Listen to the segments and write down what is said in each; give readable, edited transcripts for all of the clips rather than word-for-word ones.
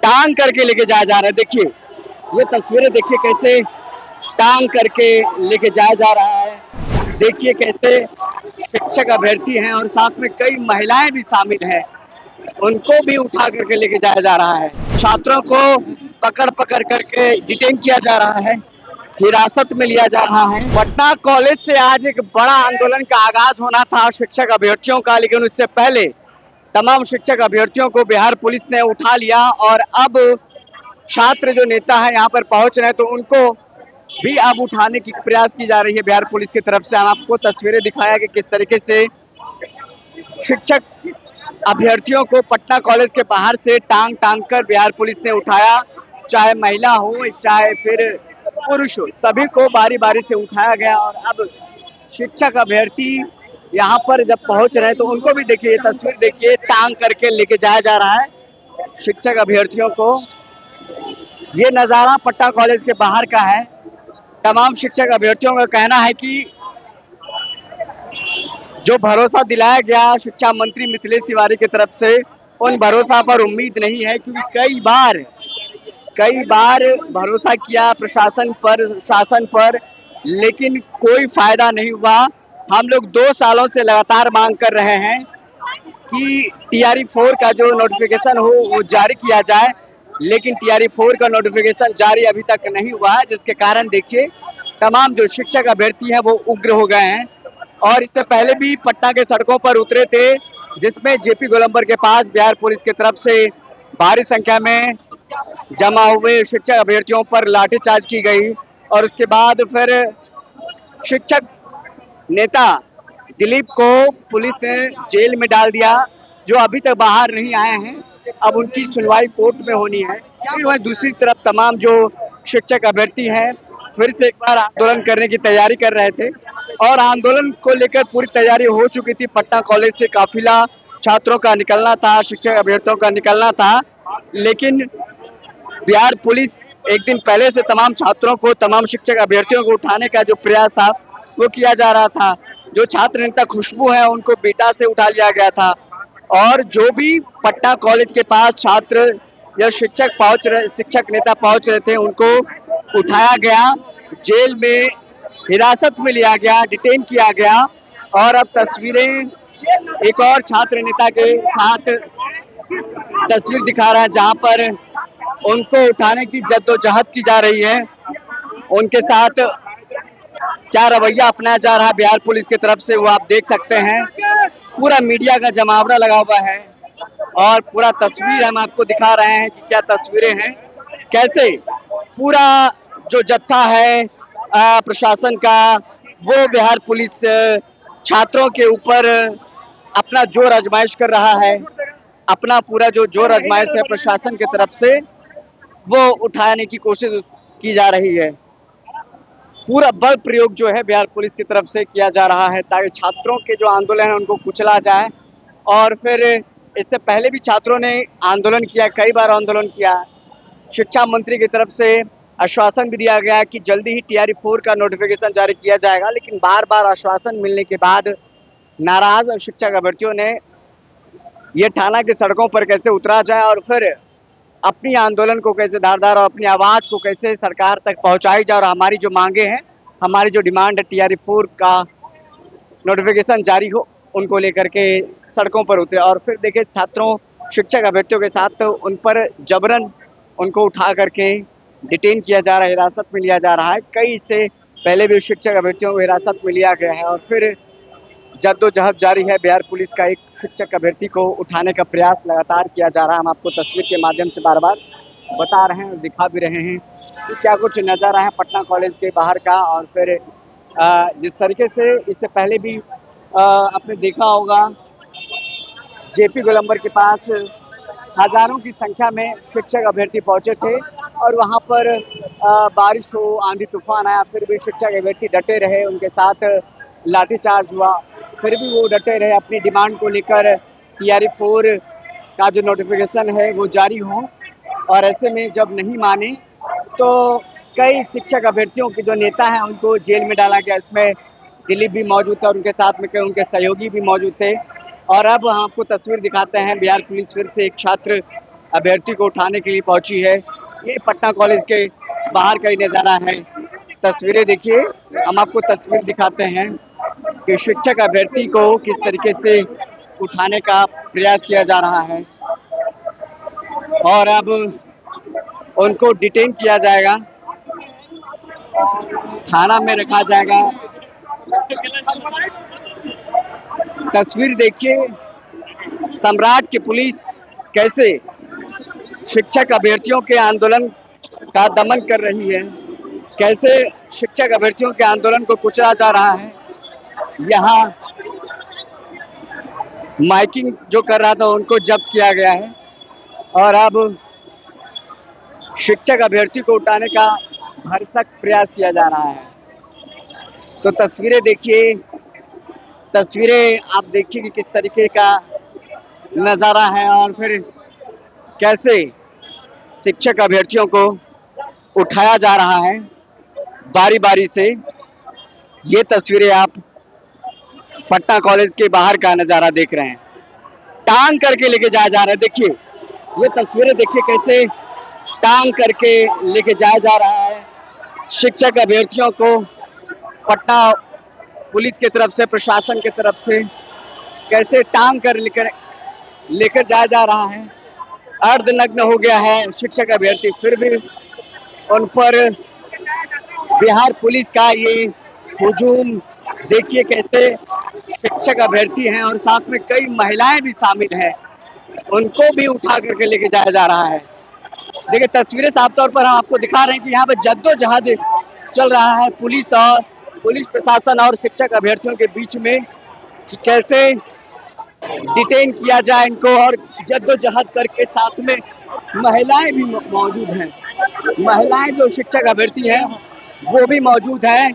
टांग करके लेके जाया जा रहा है। देखिए ये तस्वीरें देखिए कैसे टांग करके लेके जाया जा रहा है। देखिए कैसे शिक्षक अभ्यर्थी हैं और साथ में कई महिलाएं भी शामिल हैं, उनको भी उठा करके लेके जाया जा रहा है। छात्रों को पकड़ पकड़ करके डिटेन किया जा रहा है, हिरासत में लिया जा रहा है। पटना कॉलेज से आज एक बड़ा आंदोलन का आगाज होना था शिक्षक अभ्यर्थियों का, लेकिन उससे पहले तमाम शिक्षक अभ्यर्थियों को बिहार पुलिस ने उठा लिया और अब छात्र जो नेता है यहाँ पर पहुंच रहे हैं, तो उनको भी अब उठाने की प्रयास की जा रही है बिहार पुलिस की तरफ से। हम आपको तस्वीरें दिखाया कि किस तरीके से शिक्षक अभ्यर्थियों को पटना कॉलेज के बाहर से टांग टांग कर बिहार पुलिस ने उठाया, चाहे महिला हो चाहे फिर पुरुष हो, सभी को बारी बारी से उठाया गया। और अब शिक्षक अभ्यर्थी यहाँ पर जब पहुंच रहे हैं तो उनको भी देखिए, ये तस्वीर देखिए, टांग करके लेके जाया जा रहा है शिक्षक अभ्यर्थियों को। ये नज़ारा पटना कॉलेज के बाहर का है। तमाम शिक्षक अभ्यर्थियों का कहना है कि जो भरोसा दिलाया गया शिक्षा मंत्री मिथिलेश तिवारी की तरफ से, उन भरोसा पर उम्मीद नहीं है, क्योंकि कई बार भरोसा किया प्रशासन पर, शासन पर, लेकिन कोई फायदा नहीं हुआ। हम लोग 2 सालों से लगातार मांग कर रहे हैं कि टीआरई 4 का जो नोटिफिकेशन हो वो जारी किया जाए, लेकिन टीआरई 4 का नोटिफिकेशन जारी अभी तक नहीं हुआ है, जिसके कारण देखिए तमाम जो शिक्षक अभ्यर्थी हैं वो उग्र हो गए हैं। और इससे पहले भी पटना के सड़कों पर उतरे थे, जिसमें जेपी गोलंबर के पास बिहार पुलिस की तरफ से भारी संख्या में जमा हुए शिक्षक अभ्यर्थियों पर लाठीचार्ज की गई और उसके बाद फिर शिक्षक नेता दिलीप को पुलिस ने जेल में डाल दिया, जो अभी तक बाहर नहीं आए हैं। अब उनकी सुनवाई कोर्ट में होनी है। फिर वह दूसरी तरफ तमाम जो शिक्षक अभ्यर्थी हैं फिर से एक बार आंदोलन करने की तैयारी कर रहे थे और आंदोलन को लेकर पूरी तैयारी हो चुकी थी। पटना कॉलेज से काफिला छात्रों का निकलना था, शिक्षक अभ्यर्थियों का निकलना था, लेकिन बिहार पुलिस एक दिन पहले से तमाम छात्रों को, तमाम शिक्षक अभ्यर्थियों को उठाने का जो प्रयास था वो किया जा रहा था। जो छात्र नेता खुशबू है उनको बेटा से उठा लिया गया था और जो भी पटना कॉलेज के पास छात्र या शिक्षक नेता पहुंच रहे थे उनको उठाया गया, जेल में हिरासत में लिया गया, डिटेन किया गया। और अब तस्वीरें एक और छात्र नेता के साथ तस्वीर दिखा रहा है, जहां पर उनको उठाने की जद्दोजहद की जा रही है। उनके साथ क्या रवैया अपनाया जा रहा है बिहार पुलिस की तरफ से वो आप देख सकते हैं। पूरा मीडिया का जमावड़ा लगा हुआ है और पूरा तस्वीर हम आपको दिखा रहे हैं कि क्या तस्वीरें हैं, कैसे पूरा जो जत्था है प्रशासन का वो बिहार पुलिस छात्रों के ऊपर अपना जोर आजमाइश कर रहा है। अपना पूरा जो जोर आजमाइश है प्रशासन की तरफ से वो उठाने की कोशिश की जा रही है। पूरा बल प्रयोग जो है बिहार पुलिस की तरफ से किया जा रहा है ताकि छात्रों के जो आंदोलन है उनको कुचला जाए। और फिर इससे पहले भी छात्रों ने आंदोलन किया, कई बार आंदोलन किया। शिक्षा मंत्री की तरफ से आश्वासन भी दिया गया कि जल्दी ही टीआरई 4 का नोटिफिकेशन जारी किया जाएगा, लेकिन बार बार आश्वासन मिलने के बाद नाराज शिक्षक अभ्यर्थियों ने ये ठाना कि सड़कों पर कैसे उतरा जाए और फिर अपनी आंदोलन को कैसे धारदार और अपनी आवाज़ को कैसे सरकार तक पहुंचाई जाए और हमारी जो मांगे हैं, हमारी जो डिमांड है टीआरई 4 का नोटिफिकेशन जारी हो, उनको लेकर के सड़कों पर उतरे। और फिर देखिए छात्रों शिक्षक अभ्यर्थियों के साथ उन पर जबरन उनको उठा करके डिटेन किया जा रहा है, हिरासत में लिया जा रहा है। कई से पहले भी शिक्षक अभ्यर्थियों को हिरासत में लिया गया है और फिर जद्दोजहद जारी है। बिहार पुलिस का एक शिक्षक अभ्यर्थी को उठाने का प्रयास लगातार किया जा रहा है। हम आपको तस्वीर के माध्यम से बार बार बता रहे हैं और दिखा भी रहे हैं कि क्या कुछ नज़र आया पटना कॉलेज के बाहर का। और फिर जिस तरीके से इससे पहले भी आपने देखा होगा जेपी गोलंबर के पास हजारों की संख्या में शिक्षक अभ्यर्थी पहुंचे थे और वहां पर बारिश हो, आंधी तूफान आया, फिर भी शिक्षक अभ्यर्थी डटे रहे, उनके साथ लाठीचार्ज हुआ, फिर भी वो डटे रहे अपनी डिमांड को लेकर टीआरई 4 का जो नोटिफिकेशन है वो जारी हो। और ऐसे में जब नहीं माने तो कई शिक्षक अभ्यर्थियों के जो नेता हैं उनको जेल में डाला गया। इसमें दिलीप भी मौजूद था और उनके साथ में कई उनके सहयोगी भी मौजूद थे। और अब हम आपको तस्वीर दिखाते हैं, बिहार पुलिस फिर से एक छात्र अभ्यर्थी को उठाने के लिए पहुंची है। ये पटना कॉलेज के बाहर का ही नज़ारा है। तस्वीरें देखिए, हम आपको तस्वीर दिखाते हैं कि शिक्षक अभ्यर्थी को किस तरीके से उठाने का प्रयास किया जा रहा है और अब उनको डिटेन किया जाएगा, थाना में रखा जाएगा। तस्वीर देखिए, सम्राट की पुलिस कैसे शिक्षक अभ्यर्थियों के आंदोलन का दमन कर रही है, कैसे शिक्षक अभ्यर्थियों के आंदोलन को कुचला जा रहा है। यहाँ माइकिंग जो कर रहा था उनको जब्त किया गया है और अब शिक्षक अभ्यर्थी को उठाने का भरसक प्रयास किया जा रहा है। तो तस्वीरें देखिए, तस्वीरें आप देखिए कि किस तरीके का नज़ारा है और फिर कैसे शिक्षक अभ्यर्थियों को उठाया जा रहा है बारी बारी से। ये तस्वीरें आप पटना कॉलेज के बाहर का नज़ारा देख रहे हैं, टांग करके लेके जाया जा रहा है। देखिए ये तस्वीरें देखिए कैसे टांग करके लेके जाया जा रहा है शिक्षक अभ्यर्थियों को। पटना पुलिस की तरफ से, प्रशासन की तरफ से कैसे टांग कर लेकर जाया जा रहा है। अर्धनग्न हो गया है शिक्षक अभ्यर्थी, फिर भी उन पर बिहार पुलिस का ये हुजूम देखिए कैसे शिक्षक अभ्यर्थी हैं और साथ में कई महिलाएं भी शामिल हैं, उनको भी उठा करके लेके जाया जा रहा है। देखिए तस्वीरें साफ तौर पर हम आपको दिखा रहे हैं कि यहाँ पे जद्दोजहद चल रहा है पुलिस प्रशासन और शिक्षक अभ्यर्थियों के बीच में कि कैसे डिटेन किया जाए इनको, और जद्दोजहद करके साथ में महिलाएं भी मौजूद हैं। महिलाएं जो शिक्षक अभ्यर्थी हैं वो भी मौजूद हैं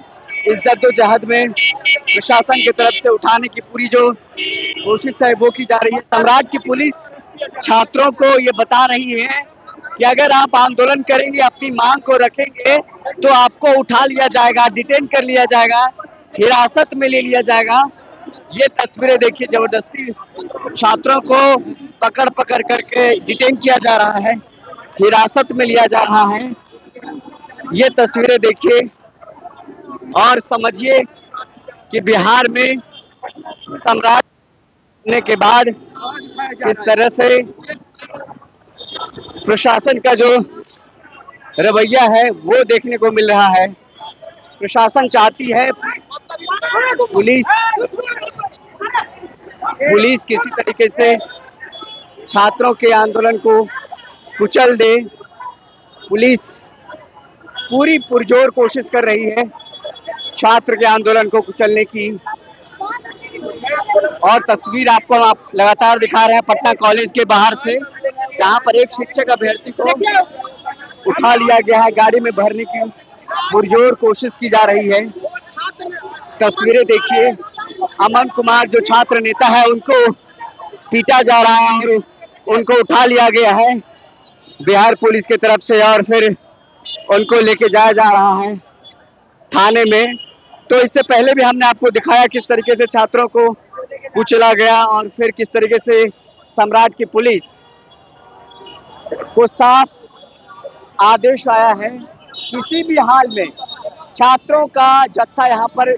इस जद्दोजहद में। प्रशासन की तरफ से उठाने की पूरी जो कोशिश है वो की जा रही है। सम्राट की पुलिस छात्रों को ये बता रही है कि अगर आप आंदोलन करेंगे, अपनी मांग को रखेंगे तो आपको उठा लिया जाएगा, डिटेन कर लिया जाएगा, हिरासत में ले लिया जाएगा। ये तस्वीरें देखिए, जबरदस्ती छात्रों को पकड़ पकड़ करके डिटेन किया जा रहा है, हिरासत में लिया जा रहा है। ये तस्वीरें देखिए और समझिए कि बिहार में सम्राट होने के बाद किस तरह से प्रशासन का जो रवैया है वो देखने को मिल रहा है। प्रशासन चाहती है पुलिस किसी तरीके से छात्रों के आंदोलन को कुचल दे। पुलिस पूरी पुरजोर कोशिश कर रही है छात्र के आंदोलन को कुचलने की। और तस्वीर आपको आप लगातार दिखा रहे हैं पटना कॉलेज के बाहर से, जहां पर एक शिक्षक अभ्यर्थी को उठा लिया गया है, गाड़ी में भरने की पुरजोर कोशिश की जा रही है। तस्वीरें देखिए, अमन कुमार जो छात्र नेता है उनको पीटा जा रहा है और उनको उठा लिया गया है बिहार पुलिस की तरफ से और फिर उनको लेके जाया जा रहा है थाने में। तो इससे पहले भी हमने आपको दिखाया किस तरीके से छात्रों को कुचला गया और फिर किस तरीके से सम्राट की पुलिस को साफ आदेश आया है किसी भी हाल में छात्रों का जत्था यहाँ पर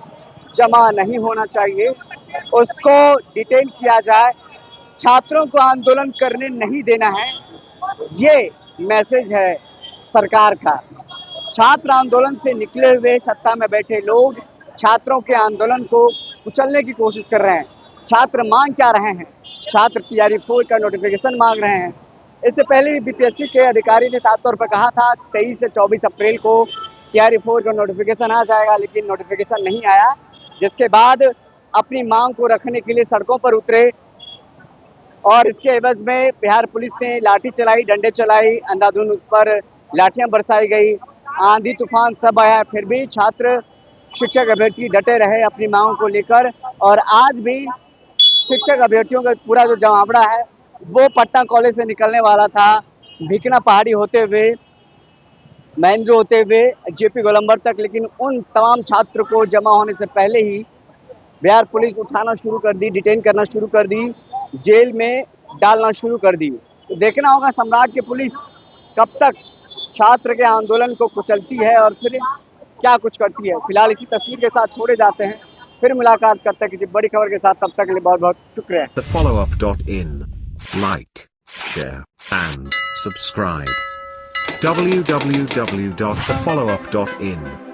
जमा नहीं होना चाहिए, उसको डिटेन किया जाए, छात्रों को आंदोलन करने नहीं देना है। ये मैसेज है सरकार का। छात्र आंदोलन से निकले हुए सत्ता में बैठे लोग छात्रों के आंदोलन को कुचलने की कोशिश कर रहे हैं। छात्र मांग क्या रहे हैं? छात्र TRE 4 का नोटिफिकेशन मांग रहे हैं। इससे पहले भी BPSC के अधिकारी ने साफ तौर पर कहा था 23 से 24 अप्रैल को TRE 4 का नोटिफिकेशन आ जाएगा, लेकिन नोटिफिकेशन नहीं आया, जिसके बाद अपनी मांग को रखने के लिए सड़कों पर उतरे और इसके एवज में बिहार पुलिस ने लाठी चलाई, डंडे चलाई, अंधाधुंध उस पर लाठियां बरसाई गई, आंधी तूफान सब आया, फिर भी छात्र शिक्षक अभ्यर्थी डटे रहे अपनी मांगों को लेकर। और आज भी शिक्षक अभ्यर्थियों का पूरा जो जमावड़ा है वो पटना कॉलेज से निकलने वाला था, भिकना पहाड़ी होते हुए, महेंद्र होते हुए JP गोलंबर तक, लेकिन उन तमाम छात्र को जमा होने से पहले ही बिहार पुलिस उठाना शुरू कर दी, डिटेन करना शुरू कर दी, जेल में डालना शुरू कर दी। देखना होगा सम्राट की पुलिस कब तक छात्र के आंदोलन को कुचलती है और फिर क्या कुछ करती है। फिलहाल इसी तस्वीर के साथ छोड़े जाते हैं, फिर मुलाकात करते हैं किसी बड़ी खबर के साथ। तब तक के लिए बहुत बहुत शुक्रिया। TheFollowUp.in. Like, share, and subscribe. www.thefollowup.in